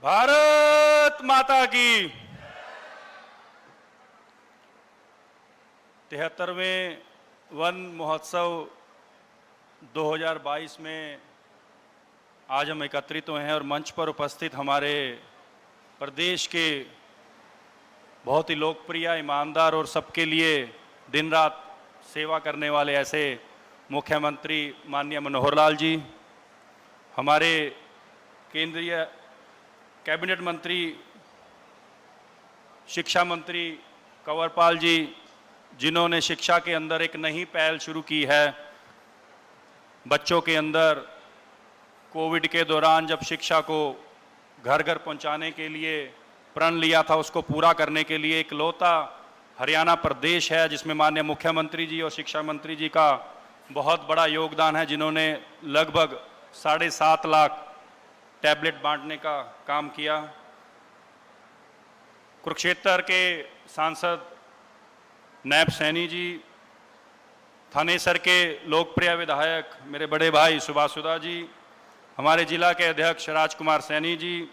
भारत माता की 73वें वन महोत्सव 2022 में आज हम एकत्रित हुए हैं और मंच पर उपस्थित हमारे प्रदेश के बहुत ही लोकप्रिय, ईमानदार और सबके लिए दिन रात सेवा करने वाले ऐसे मुख्यमंत्री माननीय मनोहर लाल जी, हमारे केंद्रीय कैबिनेट मंत्री शिक्षा मंत्री कंवरपाल जी, जिन्होंने शिक्षा के अंदर एक नई पहल शुरू की है। बच्चों के अंदर कोविड के दौरान जब शिक्षा को घर घर पहुंचाने के लिए प्रण लिया था, उसको पूरा करने के लिए इकलौता हरियाणा प्रदेश है जिसमें माननीय मुख्यमंत्री जी और शिक्षा मंत्री जी का बहुत बड़ा योगदान है, जिन्होंने लगभग 7.5 लाख टैबलेट बांटने का काम किया। कुरुक्षेत्र के सांसद नायब सैनी जी, थानेसर के लोकप्रिय विधायक मेरे बड़े भाई सुभाषुदा जी, हमारे जिला के अध्यक्ष राजकुमार सैनी जी,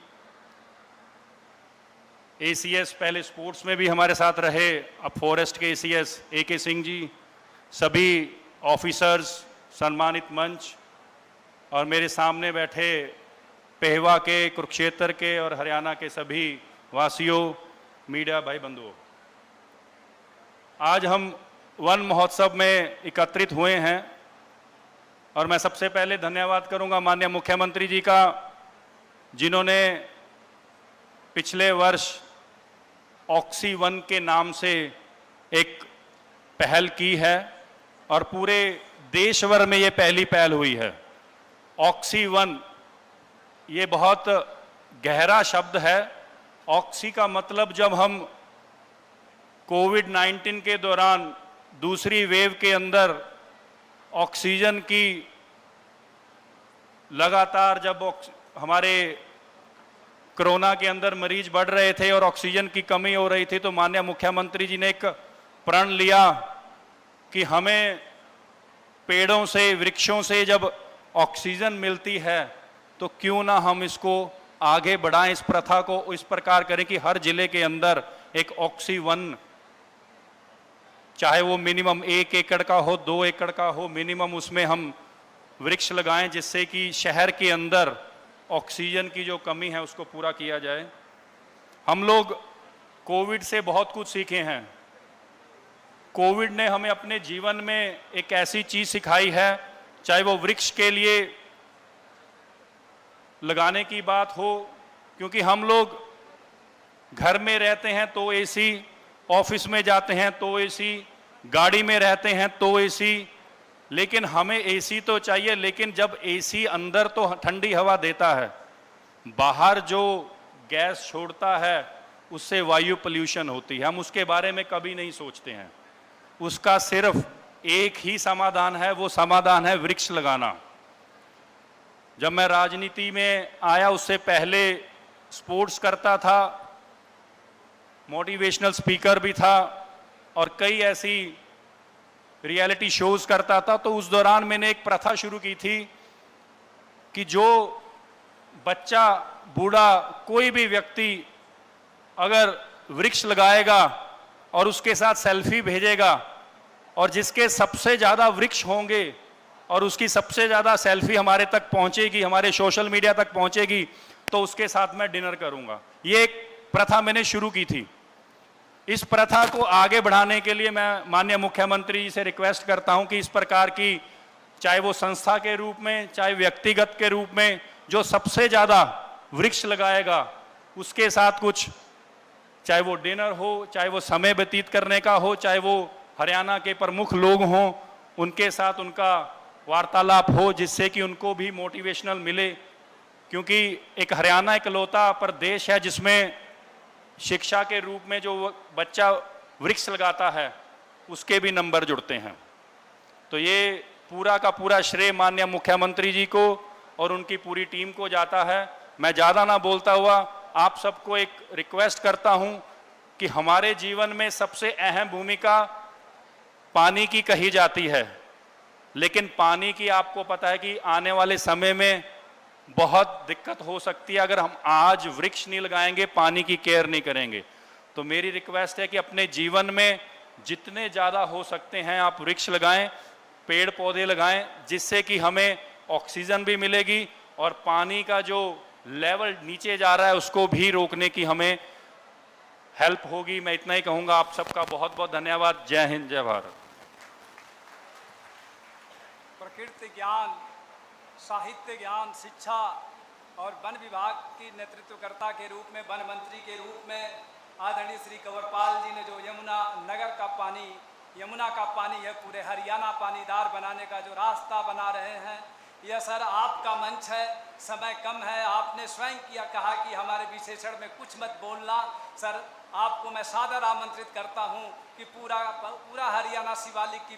एसीएस पहले स्पोर्ट्स में भी हमारे साथ रहे, अब फॉरेस्ट के एसीएस AK सिंह जी, सभी ऑफिसर्स, सम्मानित मंच और मेरे सामने बैठे पेहवा के, कुरुक्षेत्र के और हरियाणा के सभी वासियों, मीडिया भाई बंधुओं, आज हम वन महोत्सव में एकत्रित हुए हैं और मैं सबसे पहले धन्यवाद करूंगा माननीय मुख्यमंत्री जी का, जिन्होंने पिछले वर्ष ऑक्सी वन के नाम से एक पहल की है और पूरे देश भर में ये पहली पहल हुई है। ऑक्सी वन ये बहुत गहरा शब्द है। ऑक्सी का मतलब जब हम कोविड-19 के दौरान दूसरी वेव के अंदर ऑक्सीजन की लगातार जब हमारे कोरोना के अंदर मरीज बढ़ रहे थे और ऑक्सीजन की कमी हो रही थी, तो माननीय मुख्यमंत्री जी ने एक प्रण लिया कि हमें पेड़ों से, वृक्षों से जब ऑक्सीजन मिलती है तो क्यों ना हम इसको आगे बढ़ाएं, इस प्रथा को इस प्रकार करें कि हर जिले के अंदर एक ऑक्सी वन, चाहे वो मिनिमम 1 एकड़ का हो, 2 एकड़ का हो, मिनिमम उसमें हम वृक्ष लगाएं, जिससे कि शहर के अंदर ऑक्सीजन की जो कमी है उसको पूरा किया जाए। हम लोग कोविड से बहुत कुछ सीखे हैं। कोविड ने हमें अपने जीवन में एक ऐसी चीज सिखाई है, चाहे वो वृक्ष के लिए लगाने की बात हो, क्योंकि हम लोग घर में रहते हैं तो एसी, ऑफिस में जाते हैं तो एसी, गाड़ी में रहते हैं तो एसी, लेकिन हमें एसी तो चाहिए, लेकिन जब एसी अंदर तो ठंडी हवा देता है, बाहर जो गैस छोड़ता है उससे वायु पोल्यूशन होती है। हम उसके बारे में कभी नहीं सोचते हैं। उसका सिर्फ एक ही समाधान है, वो समाधान है वृक्ष लगाना। जब मैं राजनीति में आया उससे पहले स्पोर्ट्स करता था, मोटिवेशनल स्पीकर भी था और कई ऐसी रियलिटी शोज करता था। तो उस दौरान मैंने एक प्रथा शुरू की थी कि जो बच्चा, बूढ़ा, कोई भी व्यक्ति अगर वृक्ष लगाएगा और उसके साथ सेल्फी भेजेगा और जिसके सबसे ज़्यादा वृक्ष होंगे और उसकी सबसे ज़्यादा सेल्फी हमारे तक पहुंचेगी, हमारे सोशल मीडिया तक पहुंचेगी, तो उसके साथ मैं डिनर करूंगा। ये एक प्रथा मैंने शुरू की थी। इस प्रथा को आगे बढ़ाने के लिए मैं माननीय मुख्यमंत्री जी से रिक्वेस्ट करता हूं कि इस प्रकार की, चाहे वो संस्था के रूप में, चाहे व्यक्तिगत के रूप में, जो सबसे ज़्यादा वृक्ष लगाएगा उसके साथ कुछ, चाहे वो डिनर हो, चाहे वो समय व्यतीत करने का हो, चाहे वो हरियाणा के प्रमुख लोग हों, उनके साथ उनका वार्तालाप हो, जिससे कि उनको भी मोटिवेशनल मिले। क्योंकि एक हरियाणा इकलौता प्रदेश है जिसमें शिक्षा के रूप में जो बच्चा वृक्ष लगाता है उसके भी नंबर जुड़ते हैं। तो ये पूरा का पूरा श्रेय माननीय मुख्यमंत्री जी को और उनकी पूरी टीम को जाता है। मैं ज़्यादा ना बोलता हुआ आप सबको एक रिक्वेस्ट करता हूं कि हमारे जीवन में सबसे अहम भूमिका पानी की कही जाती है, लेकिन पानी की आपको पता है कि आने वाले समय में बहुत दिक्कत हो सकती है अगर हम आज वृक्ष नहीं लगाएंगे, पानी की केयर नहीं करेंगे। तो मेरी रिक्वेस्ट है कि अपने जीवन में जितने ज़्यादा हो सकते हैं आप वृक्ष लगाएं, पेड़ पौधे लगाएं, जिससे कि हमें ऑक्सीजन भी मिलेगी और पानी का जो लेवल नीचे जा रहा है उसको भी रोकने की हमें हेल्प होगी। मैं इतना ही कहूँगा। आप सबका बहुत बहुत धन्यवाद। जय हिंद, जय भारत। प्रकृति ज्ञान, साहित्य ज्ञान, शिक्षा और वन विभाग की नेतृत्वकर्ता के रूप में, वन मंत्री के रूप में आदरणीय श्री कंवरपाल जी ने जो यमुना नगर का पानी, यमुना का पानी है पूरे हरियाणा पानीदार बनाने का जो रास्ता बना रहे हैं, यह सर आपका मंच है। समय कम है, आपने स्वयं किया कहा कि हमारे विशेषण में कुछ मत बोलना। सर आपको मैं सादर आमंत्रित करता हूं कि पूरा हरियाणा शिवालिक की